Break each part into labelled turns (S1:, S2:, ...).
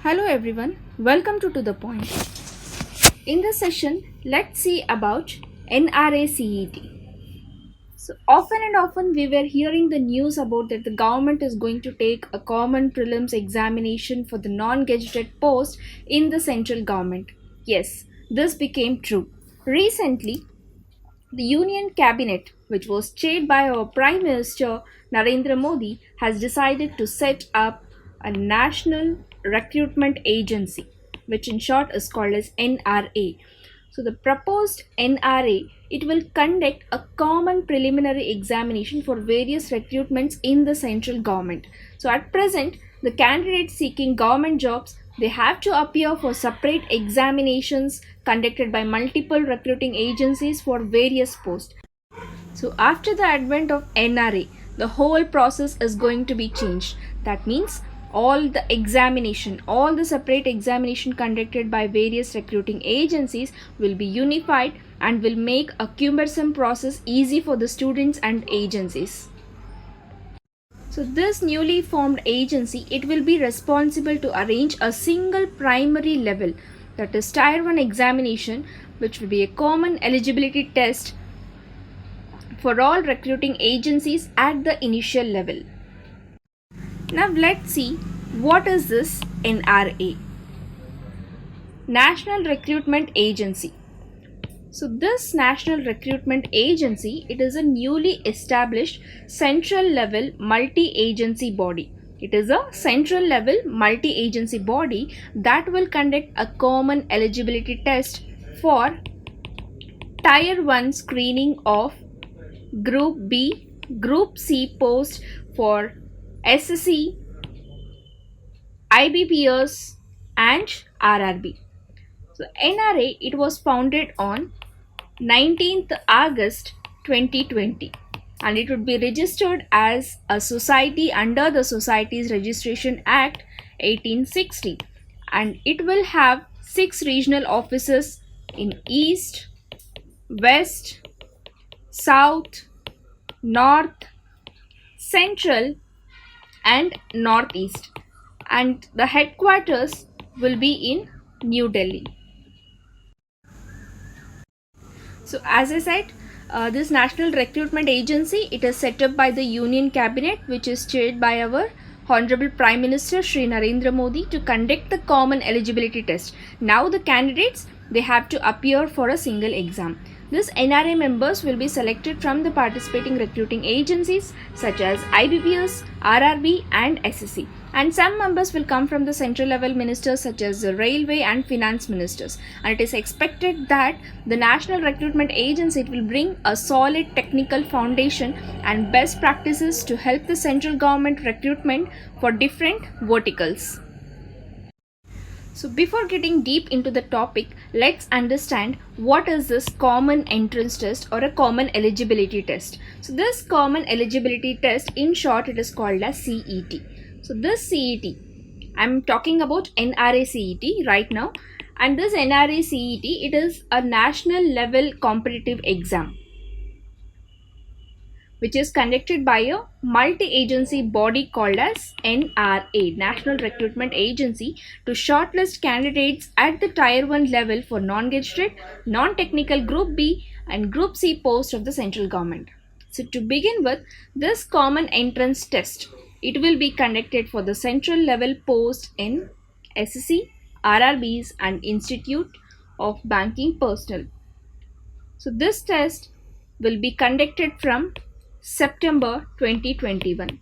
S1: Hello everyone, welcome to The Point. In this session, let's see about NRA CET. So often we were hearing the news about that the government is going to take a common prelims examination for the non-gazetted post in the central government. Yes, this became true. Recently, the Union Cabinet, which was chaired by our Prime Minister Narendra Modi, has decided to set up a national recruitment agency, which in short is called as NRA. So the proposed NRA, it will conduct a common preliminary examination for various recruitments in the central government. So at present, the candidates seeking government jobs, they have to appear for separate examinations conducted by multiple recruiting agencies for various posts. So after the advent of NRA, the whole process is going to be changed. That means all the separate examination conducted by various recruiting agencies will be unified and will make a cumbersome process easy for the students and agencies. So this newly formed agency, it will be responsible to arrange a single primary level, that is Tier 1 examination, which will be a common eligibility test for all recruiting agencies at the initial level. Now let's see what is this NRA. National Recruitment Agency. So this National Recruitment Agency, it is a newly established central level multi-agency body. It is a central level multi-agency body that will conduct a common eligibility test for Tier 1 screening of Group B, Group C post for SSC, IBPS and RRB. So NRA, it was founded on 19th August 2020 and it would be registered as a society under the Societies Registration Act 1860, and it will have 6 regional offices in East, West, South, North, Central and Northeast, and the headquarters will be in New Delhi. So as I said, this National Recruitment Agency, it is set up by the Union Cabinet, which is chaired by our Honorable Prime Minister Shri Narendra Modi, to conduct the common eligibility test. Now the candidates, they have to appear for a single exam. This NRA members will be selected from the participating recruiting agencies such as IBPS, RRB and SSC. And some members will come from the central level ministers such as the railway and finance ministers. And it is expected that the National Recruitment Agency will bring a solid technical foundation and best practices to help the central government recruitment for different verticals. So before getting deep into the topic, let's understand what is this common entrance test or a common eligibility test. So this common eligibility test, in short, it is called as CET. So this CET, I'm talking about NRA CET right now, and this NRA CET, it is a national level competitive exam which is conducted by a multi-agency body called as NRA, National Recruitment Agency, to shortlist candidates at the Tier 1 level for non-gazetted, non-technical Group B and Group C post of the central government. So to begin with, this common entrance test, it will be conducted for the central level post in SSC, RRBs and Institute of Banking Personnel. So this test will be conducted from September 2021.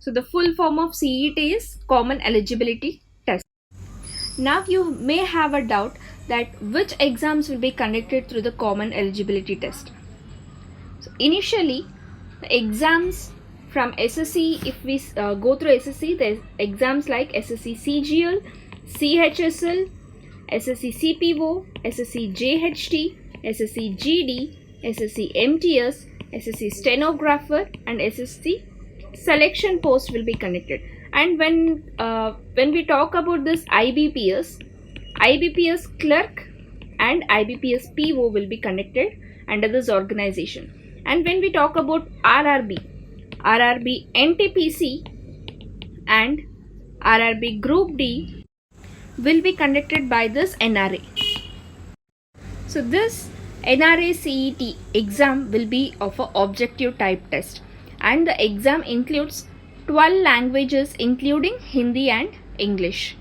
S1: So the full form of CET is Common Eligibility Test. Now you may have a doubt that which exams will be conducted through the Common Eligibility Test. So initially, the exams from SSC, if we go through SSC, there's exams like SSC CGL, CHSL, SSC CPO, SSC JHT, SSC GD, SSC MTS, SSC stenographer and SSC selection post will be conducted. And when we talk about this IBPS clerk and IBPS PO will be conducted under this organization. And when we talk about RRB NTPC and RRB Group D will be conducted by this NRA. So this NRA CET exam will be of a objective type test, and the exam includes 12 languages including Hindi and English.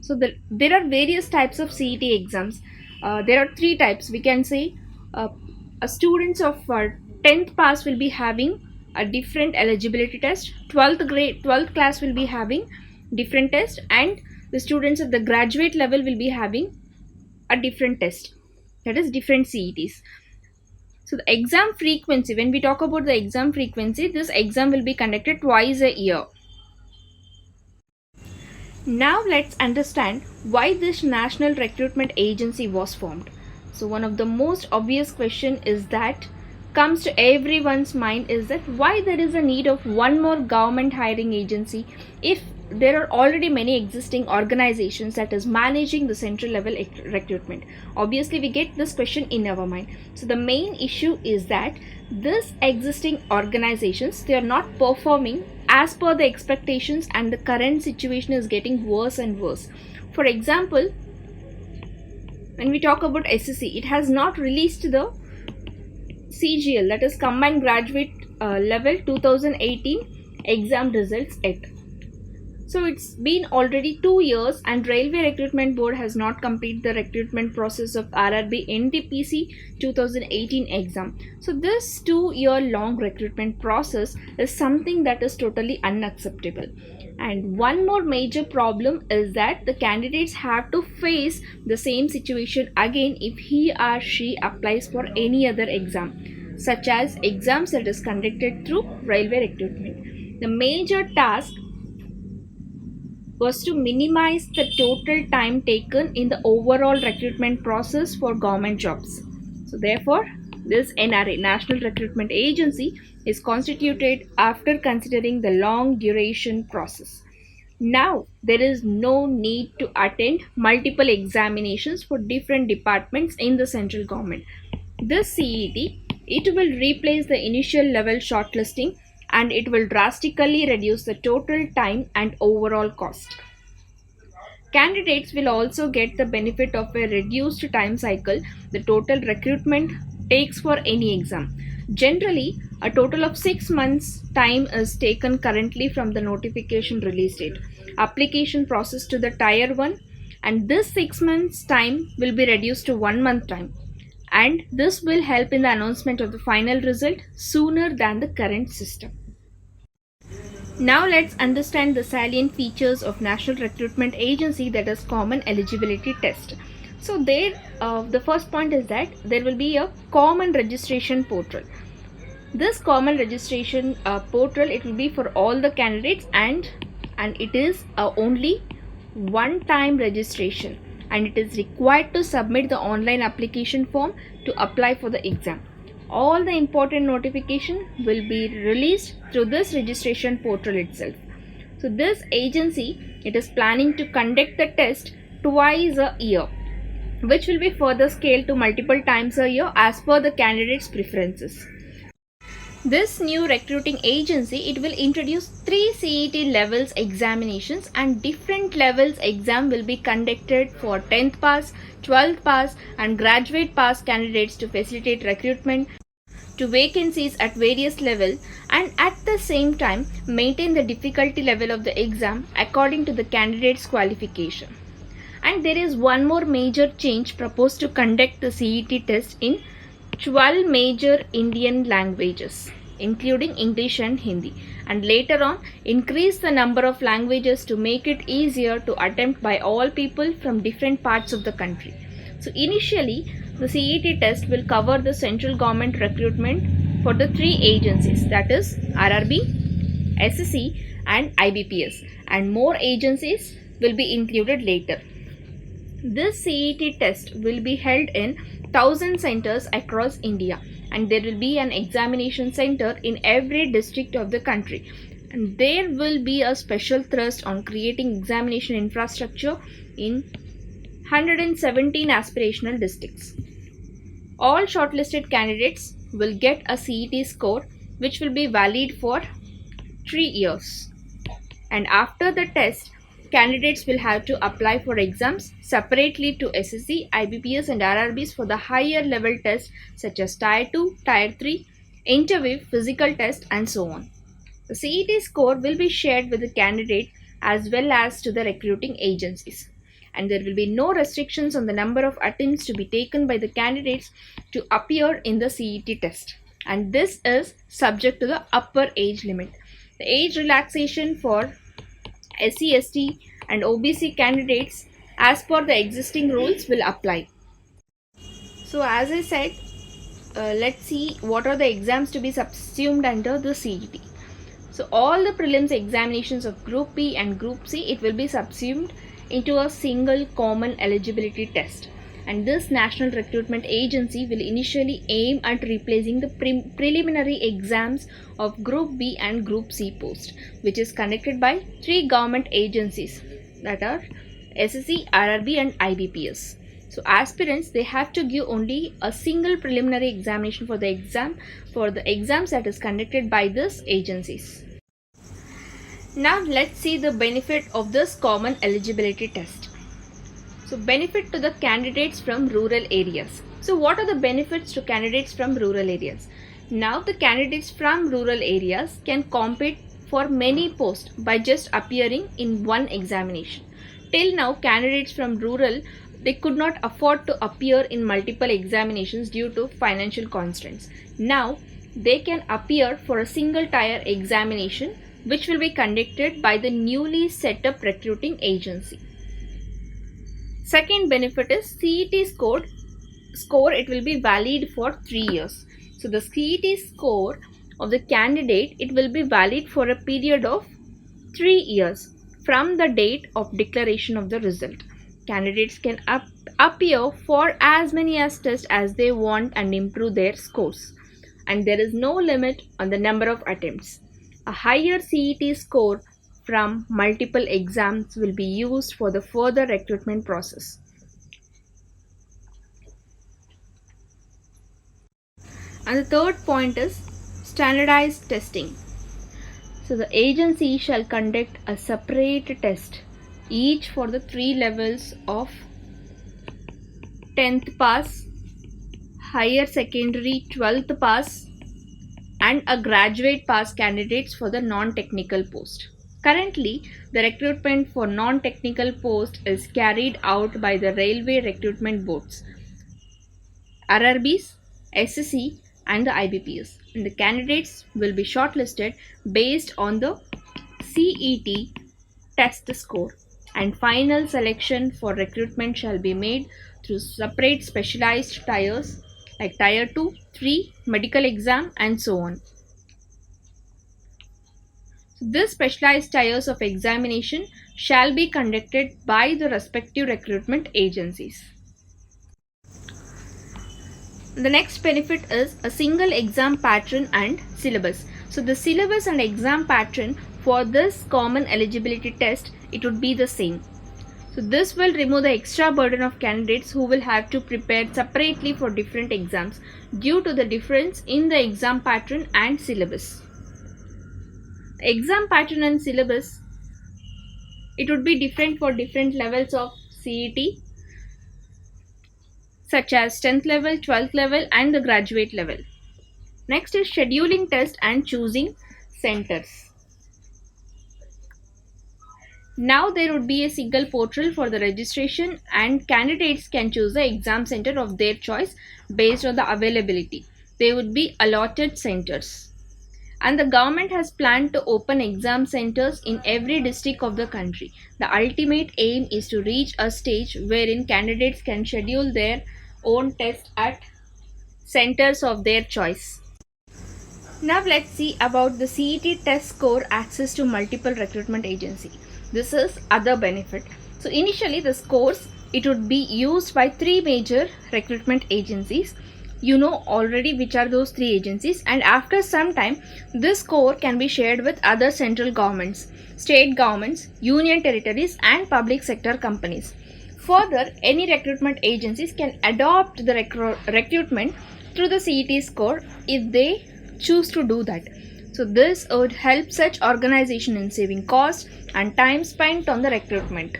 S1: So there are various types of CET exams. There are three types. We can say a students of 10th pass will be having a different eligibility test. 12th class will be having different test, and the students of the graduate level will be having a different test, that is different CETs. So the exam frequency, when we talk about the exam frequency, this exam will be conducted twice a year. Now let's understand why this National Recruitment Agency was formed. So one of the most obvious question is that comes to everyone's mind is that why there is a need of one more government hiring agency if there are already many existing organizations that is managing the central level recruitment. Obviously we get this question in our mind. So the main issue is that this existing organizations, they are not performing as per the expectations, and the current situation is getting worse and worse. For example, when we talk about SSC, it has not released the CGL, that is Combined Graduate Level 2018 exam results yet. So it's been already 2 years and Railway Recruitment Board has not completed the recruitment process of RRB NTPC 2018 exam. So this 2-year long recruitment process is something that is totally unacceptable. And one more major problem is that the candidates have to face the same situation again if he or she applies for any other exam, such as exams that is conducted through railway recruitment. The major task was to minimize the total time taken in the overall recruitment process for government jobs. So therefore, this NRA, National Recruitment Agency, is constituted after considering the long duration process. Now, there is no need to attend multiple examinations for different departments in the central government. This CET, it will replace the initial level shortlisting, and it will drastically reduce the total time and overall cost. Candidates will also get the benefit of a reduced time cycle the total recruitment takes for any exam. Generally, a total of 6 months time is taken currently from the notification release date. Application process to the tier 1, and this 6 months time will be reduced to 1 month time, and this will help in the announcement of the final result sooner than the current system. Now let's understand the salient features of National Recruitment Agency, that is Common Eligibility Test. So there, the first point is that there will be a common registration portal. This common registration portal, it will be for all the candidates, and it is only one-time registration, and it is required to submit the online application form to apply for the exam. All the important notification will be released through this registration portal itself. So this agency, it is planning to conduct the test twice a year, which will be further scaled to multiple times a year as per the candidate's preferences. This new recruiting agency, it will introduce 3 CET levels examinations, and different levels exam will be conducted for 10th pass, 12th pass and graduate pass candidates to facilitate recruitment to vacancies at various levels, and at the same time maintain the difficulty level of the exam according to the candidate's qualification. And there is one more major change proposed to conduct the CET test in 12 major Indian languages, including English and Hindi, and later on increase the number of languages to make it easier to attempt by all people from different parts of the country. So initially, the CET test will cover the central government recruitment for the 3 agencies, that is RRB, SSC and IBPS, and more agencies will be included later. This CET test will be held in 1000 centers across India, and there will be an examination center in every district of the country, and there will be a special thrust on creating examination infrastructure in 117 aspirational districts. All shortlisted candidates will get a CET score which will be valid for 3 years. And after the test, candidates will have to apply for exams separately to SSC, IBPS and RRBs for the higher level tests such as Tier 2, Tier 3, interview, physical test and so on. The CET score will be shared with the candidate as well as to the recruiting agencies. And there will be no restrictions on the number of attempts to be taken by the candidates to appear in the CET test. And this is subject to the upper age limit. The age relaxation for SC, ST and OBC candidates as per the existing rules will apply. So as I said, let's see what are the exams to be subsumed under the CET. So all the prelims examinations of Group B and Group C, it will be subsumed into a single common eligibility test. And this National Recruitment Agency will initially aim at replacing the preliminary exams of Group B and Group C post, which is conducted by 3 government agencies, that are SSC, RRB and IBPS. So aspirants, they have to give only a single preliminary examination for the exams that is conducted by these agencies. Now let's see the benefit of this common eligibility test. So benefit to the candidates from rural areas. So what are the benefits to candidates from rural areas? Now the candidates from rural areas can compete for many posts by just appearing in one examination. Till now, candidates from rural, they could not afford to appear in multiple examinations due to financial constraints. Now they can appear for a single tier examination which will be conducted by the newly set up recruiting agency. Second benefit is CET score, it will be valid for 3 years. So the CET score of the candidate, it will be valid for a period of 3 years from the date of declaration of the result. Candidates can appear for as many as tests as they want and improve their scores. And there is no limit on the number of attempts. A higher CET score from multiple exams will be used for the further recruitment process. And the third point is standardized testing. So the agency shall conduct a separate test, each for the 3 levels of 10th pass, higher secondary 12th pass and a graduate pass candidates for the non-technical post. Currently, the recruitment for non-technical post is carried out by the Railway Recruitment Boards, RRBs, SSC and the IBPS. And the candidates will be shortlisted based on the CET test score. And final selection for recruitment shall be made through separate specialized tiers like Tier 2, 3, medical exam and so on. So these specialized tiers of examination shall be conducted by the respective recruitment agencies. The next benefit is a single exam pattern and syllabus. So the syllabus and exam pattern for this common eligibility test, it would be the same. So this will remove the extra burden of candidates who will have to prepare separately for different exams due to the difference in the exam pattern and syllabus. Exam pattern and syllabus, it would be different for different levels of CET, such as 10th level, 12th level and the graduate level. Next is scheduling test and choosing centers. Now there would be a single portal for the registration and candidates can choose the exam center of their choice based on the availability. They would be allotted centers. And the government has planned to open exam centers in every district of the country. The ultimate aim is to reach a stage wherein candidates can schedule their own test at centers of their choice. Now let's see about the CET test score access to multiple recruitment agency. This is other benefit. So initially the scores, it would be used by 3 major recruitment agencies. You know already which are those 3 agencies, and after some time this score can be shared with other central governments, state governments, union territories and public sector companies. Further, any recruitment agencies can adopt the recruitment through the CET score if they choose to do that. So this would help such organization in saving cost and time spent on the recruitment.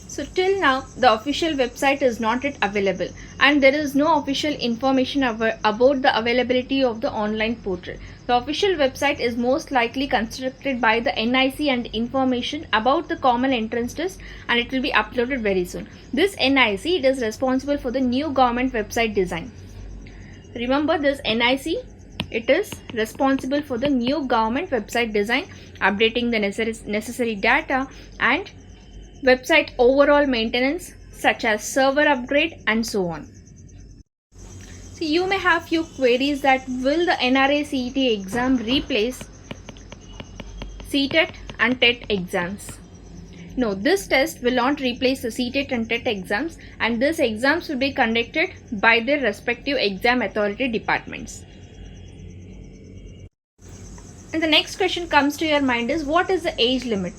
S1: So till now, the official website is not yet available and there is no official information about the availability of the online portal. The official website is most likely constructed by the NIC and information about the common entrance test, and it will be uploaded very soon. This NIC is responsible for the new government website design. Remember, this NIC, it is responsible for the new government website design, updating the necessary data and website overall maintenance such as server upgrade and so on. So you may have few queries that will the NRA CET exam replace CTET and TET exams? No, this test will not replace the CTET and TET exams, and these exams will be conducted by their respective exam authority departments. And the next question comes to your mind is, what is the age limit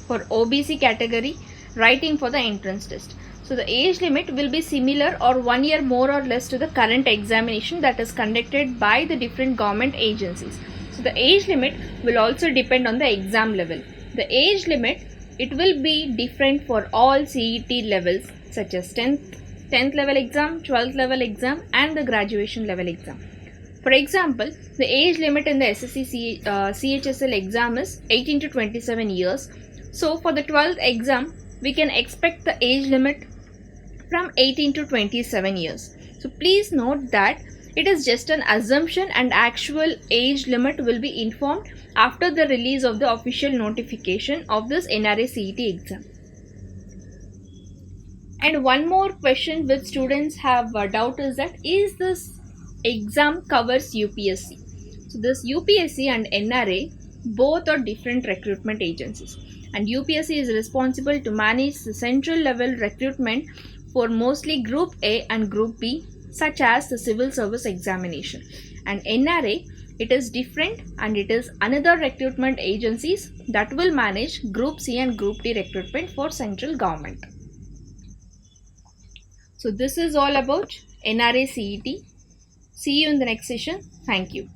S1: for OBC category writing for the entrance test? So the age limit will be similar or 1 year more or less to the current examination that is conducted by the different government agencies. So the age limit will also depend on the exam level. The age limit, it will be different for all CET levels such as 10th level exam, 12th level exam and the graduation level exam. For example, the age limit in the SSC CHSL exam is 18 to 27 years. So for the 12th exam, we can expect the age limit from 18 to 27 years. So please note that it is just an assumption and actual age limit will be informed after the release of the official notification of this NRA CET exam. And one more question which students have a doubt is that, is this exam covers UPSC? So this UPSC and NRA both are different recruitment agencies, and UPSC is responsible to manage the central level recruitment for mostly Group A and Group B, such as the civil service examination, and NRA, it is different and it is another recruitment agencies that will manage Group C and Group D recruitment for central government. So this is all about NRA CET. See you in the next session. Thank you.